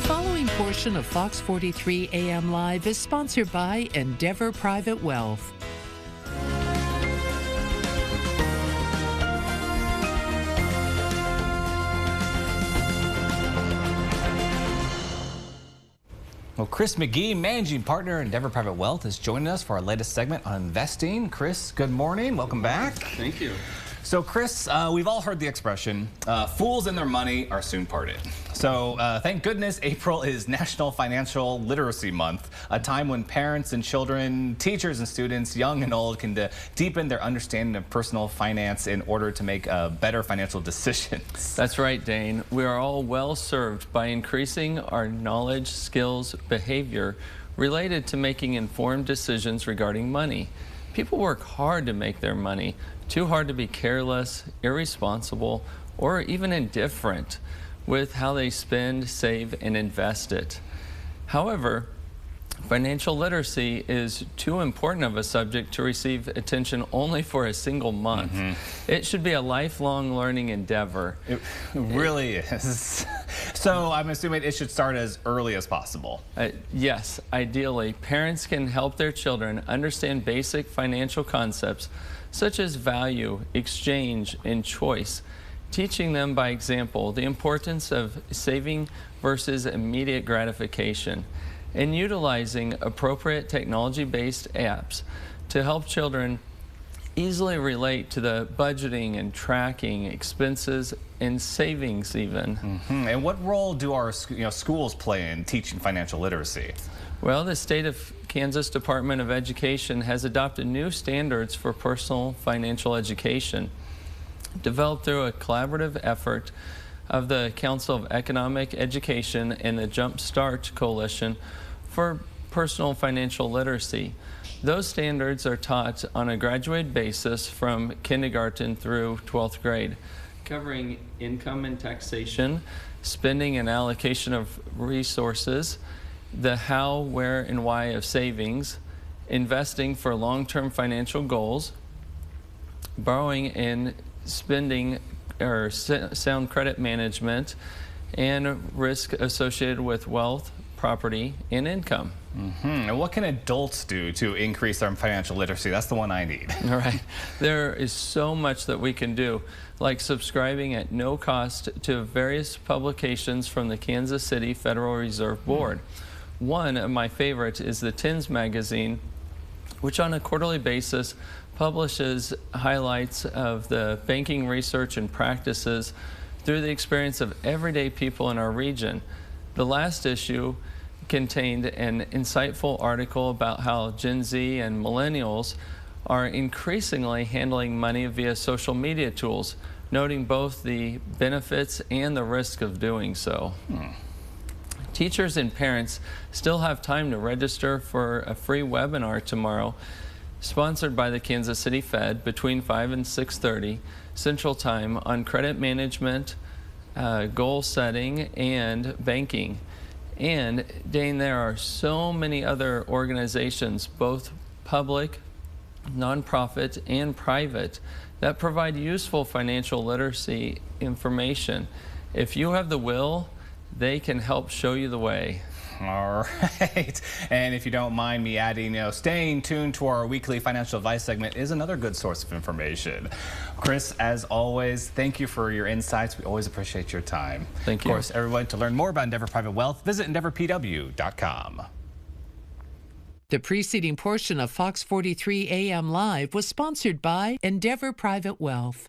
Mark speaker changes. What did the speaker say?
Speaker 1: following portion of Fox 43 AM Live is sponsored by Endeavor Private Wealth.
Speaker 2: Well, Chris McGee, Managing Partner, Endeavor Private Wealth, is joining us for our latest segment on investing. Chris, good morning. Welcome back.
Speaker 3: Thank you.
Speaker 2: So, Chris, we've all heard the expression, fools and their money are soon parted. So, thank goodness April is National Financial Literacy Month, a time when parents and children, teachers and students, young and old, can deepen their understanding of personal finance in order to make better financial decisions.
Speaker 3: That's right, Dane. We are all well served by increasing our knowledge, skills, behavior related to making informed decisions regarding money. People work hard to make their money, too hard to be careless, irresponsible, or even indifferent with how they spend, save, and invest it. However, financial literacy is too important of a subject to receive attention only for a single month. It should be a lifelong learning endeavor.
Speaker 2: It really is. So I'm assuming it should start as early as possible.
Speaker 3: Yes, ideally, parents can help their children understand basic financial concepts such as value, exchange, and choice, teaching them by example the importance of saving versus immediate gratification, and utilizing appropriate technology-based apps to help children easily relate to the budgeting and tracking expenses and savings even.
Speaker 2: And what role do our schools play in teaching financial literacy?
Speaker 3: Well, the state of Kansas Department of Education has adopted new standards for personal financial education, developed through a collaborative effort of the Council of Economic Education and the Jump Start Coalition for personal financial literacy. Those standards are taught on a graduate basis from kindergarten through 12th grade, covering income and taxation, spending and allocation of resources, the how, where, and why of savings, investing for long-term financial goals, borrowing and spending or sound credit management, and risk associated with wealth, property, and income.
Speaker 2: And what can adults do to increase their financial literacy? That's the one I need.
Speaker 3: All right. There is so much that we can do, like subscribing at no cost to various publications from the Kansas City Federal Reserve Board. One of my favorites is the TINS magazine, which on a quarterly basis publishes highlights of the banking research and practices through the experience of everyday people in our region. The last issue contained an insightful article about how Gen Z and millennials are increasingly handling money via social media tools, noting both the benefits and the risk of doing so. Teachers and parents still have time to register for a free webinar tomorrow, sponsored by the Kansas City Fed between 5 and 6:30 Central Time on credit management, goal setting, and banking. And Dane, there are so many other organizations, both public, nonprofit, and private, that provide useful financial literacy information. If you have the will, they can help show you the way.
Speaker 2: All right. And if you don't mind me adding, staying tuned to our weekly financial advice segment is another good source of information. Chris, as always, thank you for your insights. We always appreciate your time.
Speaker 3: Thank you.
Speaker 2: Of course, everyone, to learn more about Endeavor Private Wealth, visit EndeavorPW.com.
Speaker 1: The preceding portion of Fox 43 AM Live was sponsored by Endeavor Private Wealth.